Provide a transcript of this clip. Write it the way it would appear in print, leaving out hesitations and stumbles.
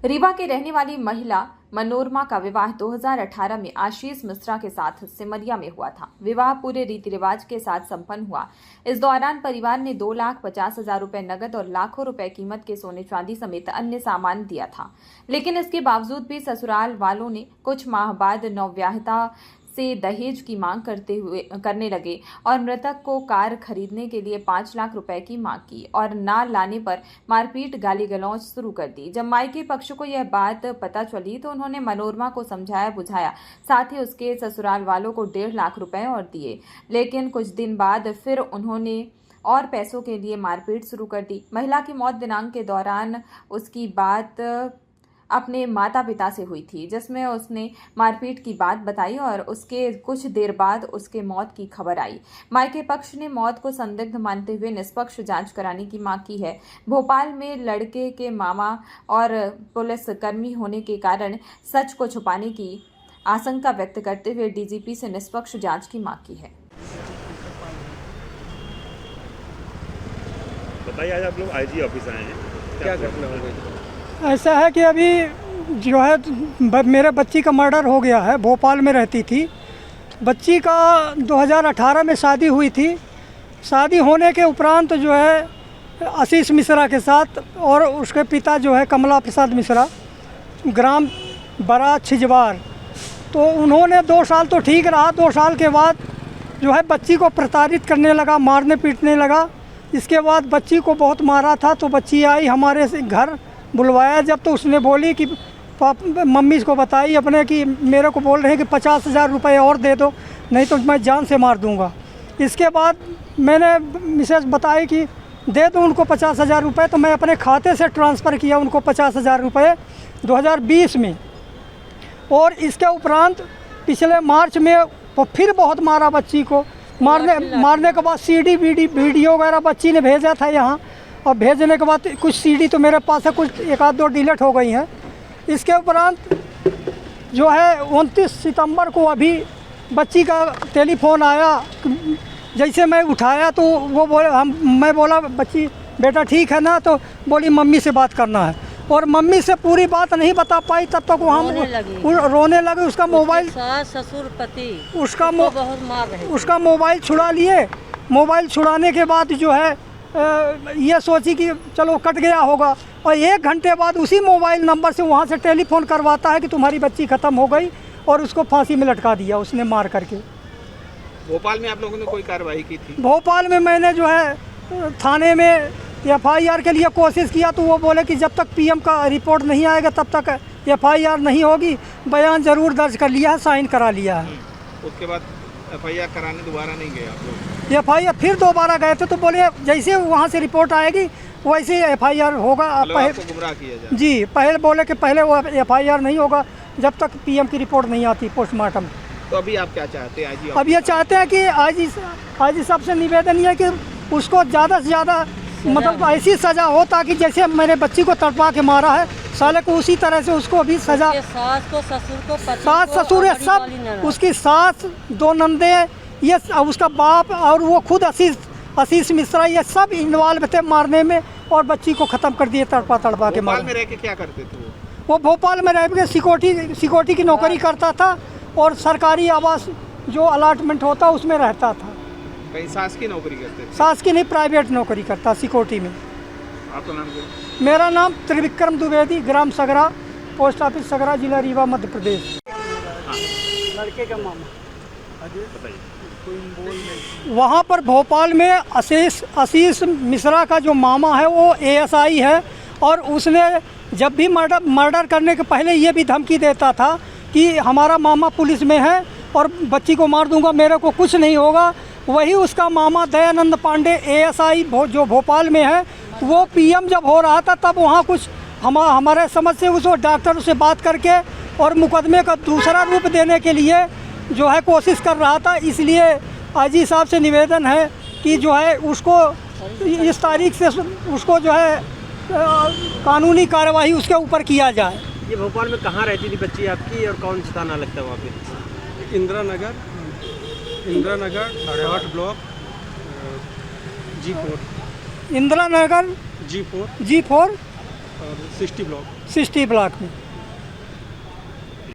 रीवा की रहने वाली महिला मनोरमा का विवाह 2018 में आशीष मिश्रा के साथ सिमरिया में हुआ था। विवाह पूरे रीति रिवाज के साथ संपन्न हुआ। इस दौरान परिवार ने 2,50,000 रुपए नगद और लाखों रुपए कीमत के सोने चांदी समेत अन्य सामान दिया था। लेकिन इसके बावजूद भी ससुराल वालों ने कुछ माह बाद नवविवाहिता से दहेज की मांग करने लगे और मृतक को कार खरीदने के लिए 5 लाख रुपए की मांग की और ना लाने पर मारपीट गाली गलौज शुरू कर दी। जब मायके पक्ष को यह बात पता चली तो उन्होंने मनोरमा को समझाया बुझाया, साथ ही उसके ससुराल वालों को 1.5 लाख रुपए और दिए। लेकिन कुछ दिन बाद फिर उन्होंने और पैसों के लिए मारपीट शुरू कर दी। महिला की मौत दिनांक के दौरान उसकी बात अपने माता पिता से हुई थी, जिसमें उसने मारपीट की बात बताई और उसके कुछ देर बाद उसके मौत की खबर आई। मायके पक्ष ने मौत को संदिग्ध मानते हुए निष्पक्ष जांच कराने की मांग की है। भोपाल में लड़के के मामा और पुलिस कर्मी होने के कारण सच को छुपाने की आशंका व्यक्त करते हुए डीजीपी से निष्पक्ष जांच की मांग की है। बताइए, आज आप लोग आईजी ऑफिस आए हैं, क्या घटना हो गई? ऐसा है कि अभी जो है मेरे बच्ची का मर्डर हो गया है। भोपाल में रहती थी। बच्ची का 2018 में शादी हुई थी। शादी होने के उपरांत जो है आशीष मिश्रा के साथ और उसके पिता जो है कमला प्रसाद मिश्रा, ग्राम बड़ा छिजवार, तो उन्होंने 2 साल तो ठीक रहा। 2 साल के बाद जो है बच्ची को प्रताड़ित करने लगा, मारने पीटने लगा। इसके बाद बच्ची को बहुत मारा था। तो बच्ची आई हमारे से घर, बुलवाया जब तो उसने बोली कि मम्मी को बताई अपने कि मेरे को बोल रहे हैं कि 50,000 रुपये और दे दो, नहीं तो मैं जान से मार दूंगा। इसके बाद मैंने मिसेज बताई कि दे दो उनको 50,000 रुपये। तो मैं अपने खाते से ट्रांसफ़र किया उनको 50,000 रुपये 2020 में। और इसके उपरांत पिछले मार्च में वो फिर बहुत मारा बच्ची को। मारने के बाद सीडी वीडियो वगैरह बच्ची ने भेजा था यहाँ, और भेजने के बाद कुछ सीडी तो मेरे पास है, कुछ 1-2 डिलीट हो गई हैं। इसके उपरांत जो है 29 सितंबर को अभी बच्ची का टेलीफोन आया। जैसे मैं उठाया तो वो मैं बोला बच्ची बेटा ठीक है ना, तो बोली मम्मी से बात करना है। और मम्मी से पूरी बात नहीं बता पाई, तब तक वहाँ रोने लगे। उसका मोबाइल ससुर पति उसका मोबाइल छुड़ा लिए। मोबाइल छुड़ाने के बाद जो है ये सोची कि चलो कट गया होगा, और 1 घंटे बाद उसी मोबाइल नंबर से वहाँ से टेलीफोन करवाता है कि तुम्हारी बच्ची ख़त्म हो गई, और उसको फांसी में लटका दिया उसने मार करके। भोपाल में आप लोगों ने कोई कार्रवाई की थी? भोपाल में मैंने जो है थाने में FIR के लिए कोशिश किया, तो वो बोले कि जब तक PM का रिपोर्ट नहीं आएगा तब तक FIR नहीं होगी। बयान ज़रूर दर्ज कर लिया है, साइन करा लिया है। उसके बाद FIR कराने दोबारा नहीं गए आप लोग? FIR फिर दोबारा गए थे, तो बोले जैसे वहाँ से रिपोर्ट आएगी वैसे FIR होगा। आपको गुमराह किया जाए? जी, पहले बोले कि पहले वो FIR नहीं होगा जब तक PM की रिपोर्ट नहीं आती पोस्टमार्टम। तो अभी आप क्या चाहते हैं? अब ये चाहते हैं कि आज सबसे निवेदन ये है कि उसको ज़्यादा से ज़्यादा मतलब ऐसी सज़ा हो, ताकि जैसे मैंने बच्ची को तड़पा के मारा है साले को, उसी तरह से उसको भी सज़ा। सास सास ससुर है सब, उसकी सास, 2 नंदे, ये उसका बाप और वो खुद आशीष मिश्रा, ये सब इन्वॉल्व थे मारने में, और बच्ची को ख़त्म कर दिए तड़पा के मार। भोपाल में रह के क्या करते थे वो भोपाल में रह के सिक्योरिटी की नौकरी करता था, और सरकारी आवास जो अलाटमेंट होता उसमें रहता था। कहीं सास की नौकरी करते थे? सास की नहीं, प्राइवेट नौकरी करता सिक्योरिटी में। आपका नाम क्या? मेरा नाम त्रिविक्रम द्विवेदी, ग्राम सगरा, पोस्ट ऑफिस सगरा, जिला रीवा, मध्य प्रदेश। लड़के का मामा वहाँ पर भोपाल में आशीष मिश्रा का जो मामा है वो ASI है, और उसने जब भी मर्डर करने के पहले ये भी धमकी देता था कि हमारा मामा पुलिस में है और बच्ची को मार दूंगा, मेरे को कुछ नहीं होगा। वही उसका मामा दयानंद पांडे ASI जो भोपाल में है, वो PM जब हो रहा था तब वहाँ कुछ हमारे समझ से उस डॉक्टर से बात करके और मुकदमे का दूसरा रूप देने के लिए जो है कोशिश कर रहा था। इसलिए आईजी साहब से निवेदन है कि जो है उसको इस तारीख से उसको जो है कानूनी कार्यवाही उसके ऊपर किया जाए। ये भोपाल में कहाँ रहती थी बच्ची आपकी, और कौन सा थाना लगता है वहाँ पे? Indira Nagar 8 block G4। Indira Nagar G4 और 60 ब्लॉक। 60 ब्लॉक में।